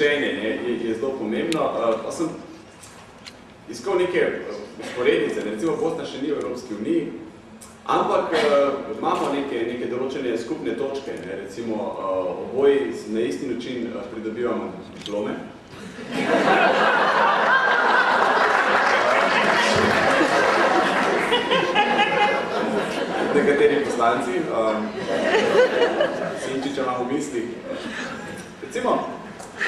učenje je zelo pomembno. Pa sem iskal neke usporednice, recimo Bosna še ni v Evropski uniji, ampak imamo neke določene skupne točke, recimo oboji na isti način pridobivamo diplome. Nekateri poslanci, Sinčiča imamo v mislih. Recimo,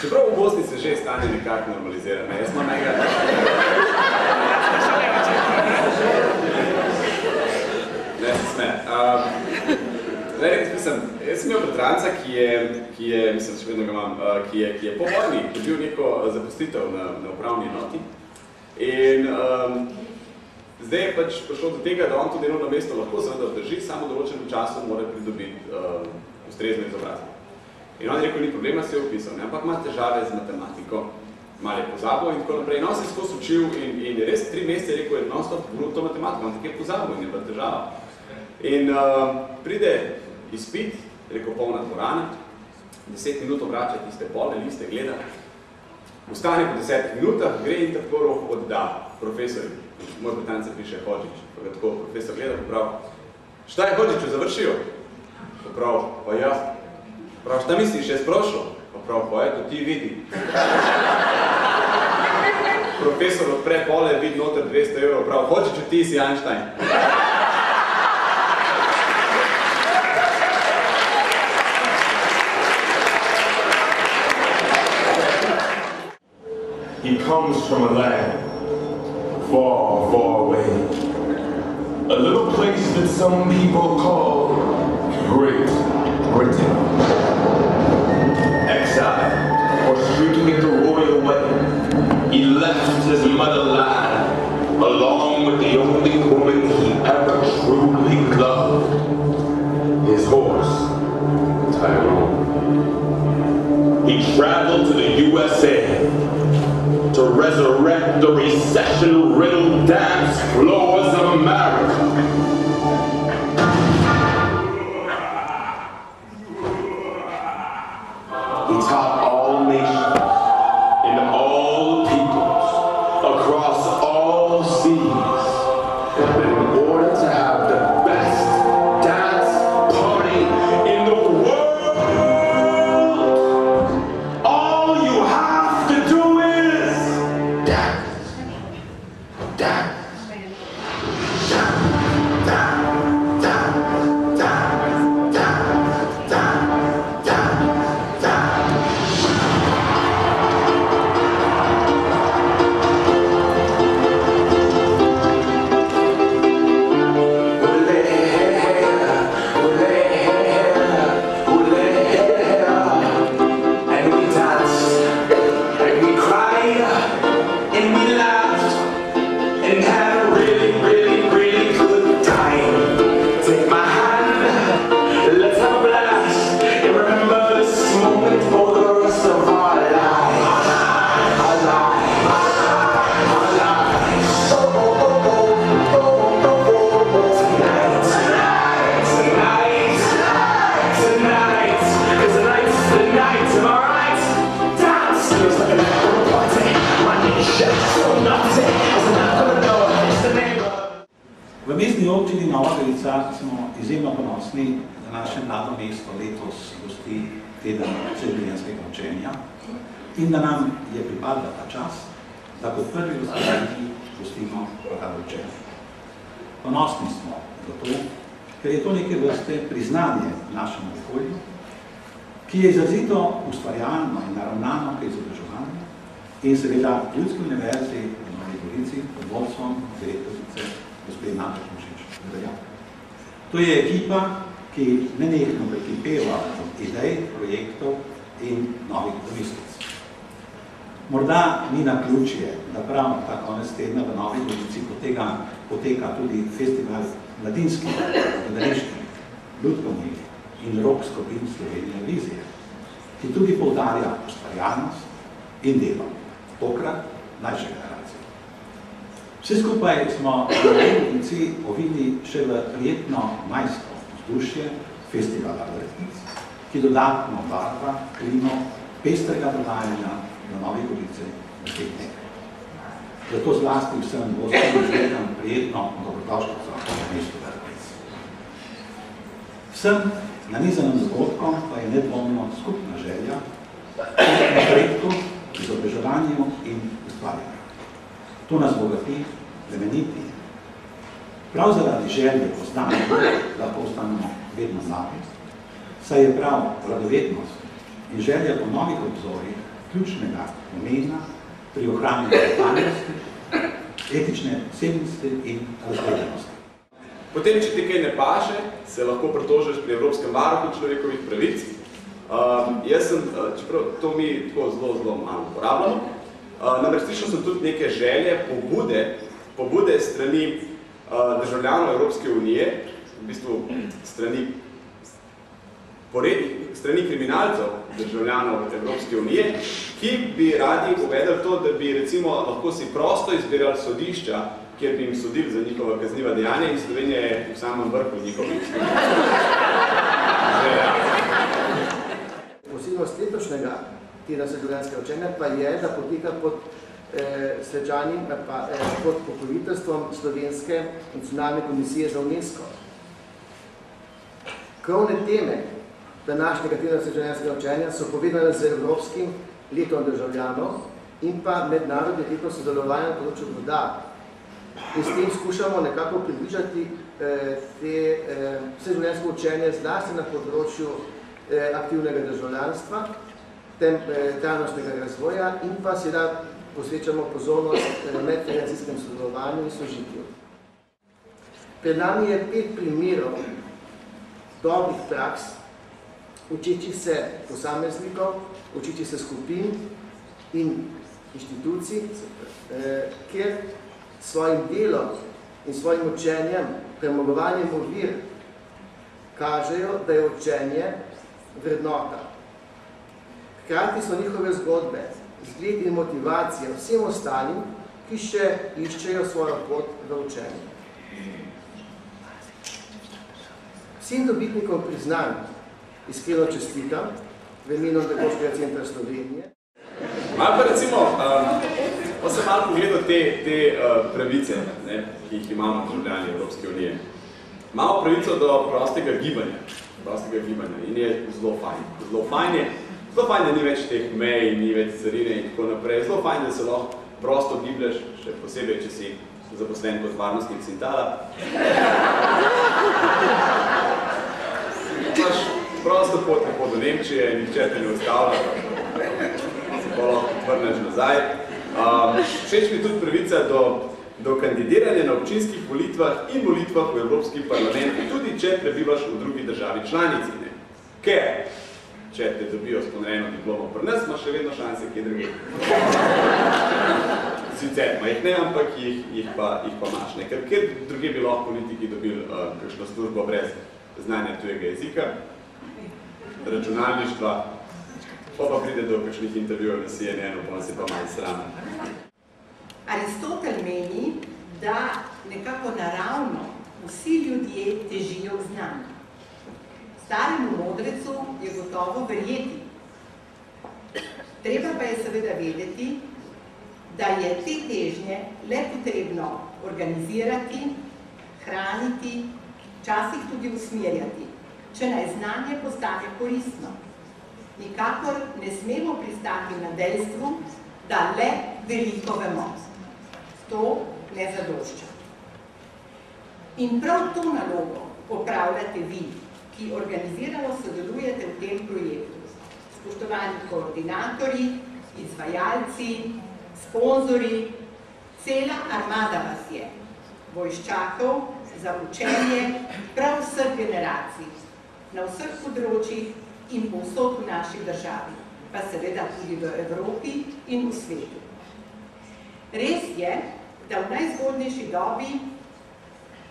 čeprav v Bosni se že stanje nekako normalizira, jaz imam nekaj. Ne, se sme. Jaz sem imel bratranca, ki je, mislim, še vedno ga imam, ki je po vojni dobil neko zaposlitev na upravni enoti. In zdaj je pač prišlo do tega, da on to delovno mesto lahko seveda vzdrži, samo v določenem času mora pridobiti ustrezno izobrazbo. In on je rekel, ni problema, se je opisal, ampak ima težave z matematiko, malo je pozabil in tako naprej. In on se je skozi učil in je res 3 mesece rekel, je non-stop govoril to matematiko, on tako je pozabil in je bila težava. In pride izpit, rekel polna dvorana, 10 minut obrača tiste polne liste, gleda, ustane po 10 minutah, gre in tako odda profesorju. Moj bratranec piše Hodžić, pa ga tako profesor gleda, poprav, šta je Hodžiću završil? Poprav, pa ja. Prav, šta misliš, je sprošel? Poprav, pa eto, ti vidi. Profesor odpre pole, vidi noter 200 evrov, prav, Hodžiću, ti si Einstein. He comes from a land far, far away. A little place that some people call Great Britain. Exiled or streaking the royal way, he left his motherland along with the only woman he ever truly loved, his horse, Tyrone. He traveled to the USA to resurrect the recession-riddled dance floors of America. He taught all nations and all peoples across all seas that in order to have the best dance party in the world, all you have to do is dance, dance, dance, dance, dance, dance, dance, dance, dance, dance. And we danced, and we cried, and we laughed, and had a really, really, really good time. Take my hand, let's have a blast, and remember this moment for the rest of our lives. Our lives, our lives. Tonight, tonight, tonight, tonight, tonight's the night, am I right? Dance feels like an after party. My nation so naughty, I'm not gonna know it's the neighbor. V mestni občini Nova Gorica smo izjemno ponosni, da naše mlado mesto letos gosti teden celoživljenjskega učenja in da nam je pripadla ta čas, da kot prvi gospodarji gostimo ta učenje. Ponosni smo zato, ker je to neke vrste priznanje našemu okolju, ki je izrazito ustvarjalno in naravnano k izobraževanju in seveda Ljudski univerzi v Novi Gorici pod vodstvom direktorice gospe Nate Tomšič. To je ekipa, ki nenehno prekipeva od idej, projektov in novih domislic. Morda ni naključje, da prav ta konec tedna v Novi Gorici poteka tudi festival mladinskih, gledaliških, lutkovnih in rock skupin Slovenije Vizije, ki tudi poudarja ustvarjalnost in delo, tokrat mlajše generacije. Vse skupaj smo v Novi Gorici ovili še v prijetno majsko vzdušje festivala Vrtnic, ki dodatno barva klimo pestrega dogajanja na Novi Gorici v teh nekaj. Zato zlasti vsem gostom želim prijetno dobrodošlico na mestu Vrhnic. Vsem nanizanim dogodkom pa je nedvomno skupna želja v napredku, izobraževanju in ustvarjanju. To nas bogati, plemeniti. Prav zaradi želje po znanju lahko ostanemo vedno mladi, saj je prav radovednost in želja po novih obzorih ključnega pomena pri ohranjanju vitalnosti, etične vsebnosti in razgledanosti. Potem, če ti kaj ne paše, se lahko pritožiš pri Evropskem varuhu človekovih pravic. Jaz sem, čeprav to mi tako zelo malo uporabljamo, namreč slišal sem tudi neke želje, pobude strani državljanov Evropske unije, v bistvu strani kriminalcev državljanov Evropske unije, ki bi radi uvedli to, da bi recimo lahko si prosto izbirali sodišča, kjer bi jim sodili za njihova kazniva dejanja in Slovenija je v samem vrhu njihovih. Posebnost letošnjega tedna državljanskega učenja pa je, da poteka pod svečanim, pod pokroviteljstvom Slovenske nacionalne komisije za UNESCO. Krovne teme današnjega tedna državljanskega učenja so povezane z Evropskim letom državljanov in pa mednarodnim letom sodelovanja na področju voda. In s tem skušamo nekako približati vseživljenjsko učenje zlasti na področju aktivnega državljanstva, trajnostnega razvoja in pa seveda posvečamo pozornost medgeneracijskem sodelovanju in sožitju. Pred nami je 5 primerov dobrih praks, učečih se posameznikov, učečih se skupin in inštitucij, kjer svojim delom in svojim učenjem, premagovanjem ovir, kažejo, da je učenje vrednota. Hkrati so njihove zgodbe, zgled in motivacija vsem ostalim, ki še iščejo svojo pot v učenje. Vsem dobitnikom priznanj iskreno čestitam v imenu Pedagoškega centra Slovenije. Malo pa recimo, pa sem malo pogledal te pravice, ki jih imamo državljani Evropske unije. Imamo pravico do prostega gibanja in je zelo fajn. Zelo fajn, da ni več teh mej, ni več carine in tako naprej. Zelo fajn, da se lahko prosto giblješ, še posebej, če si zaposlen kot varnostnik Sintala. Imaš prosto pot do Nemčije, nihče te ne ustavlja, se pa lahko vrneš nazaj. Všeč mi tudi pravica do kandidiranja na občinskih volitvah in volitvah v Evropski parlament, tudi če prebivaš v drugi državi članici. Ker, če te dobijo s ponarejeno diplomo pri nas, imaš še vedno šanse, kje druge. Sicer jih ne, ampak jih pa imaš. Ker druge bi lahko politiki dobili kakšno službo brez znanja tujega jezika, računalništva, pa pride do kakšnih intervjujev na CNN-u, pa se pa malo srame. Aristotel meni, da nekako naravno vsi ljudje težijo v znanju. Staremu modrecu je gotovo verjeti. Treba pa je seveda vedeti, da je te težnje le potrebno organizirati, hraniti, včasih tudi usmerjati, če naj znanje postane koristno. Nikakor ne smemo pristati na dejstvu, da le veliko vemo. To ne zadošča. In prav to nalogo opravljate vi, ki organizirano sodelujete v tem projektu. Spoštovani koordinatorji, izvajalci, sponzorji, cela armada vas je, vojščakov za učenje prav vseh generacij, na vseh področjih in povsod v naši državi, pa seveda tudi v Evropi in v svetu. Res je, da v najzgodnejši dobi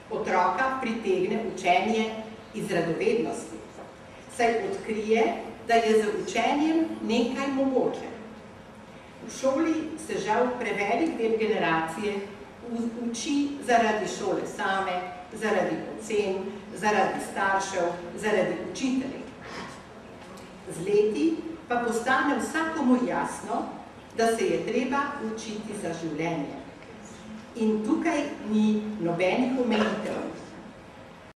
otroka pritegne učenje iz radovednosti, saj odkrije, da je za učenjem nekaj mogoče. V šoli se žal prevelik del generacije uči zaradi šole same, zaradi ocen, zaradi staršev, zaradi učiteljev. Z leti pa postane vsakomu jasno, da se je treba učiti za življenje. In tukaj ni nobenih omejitev.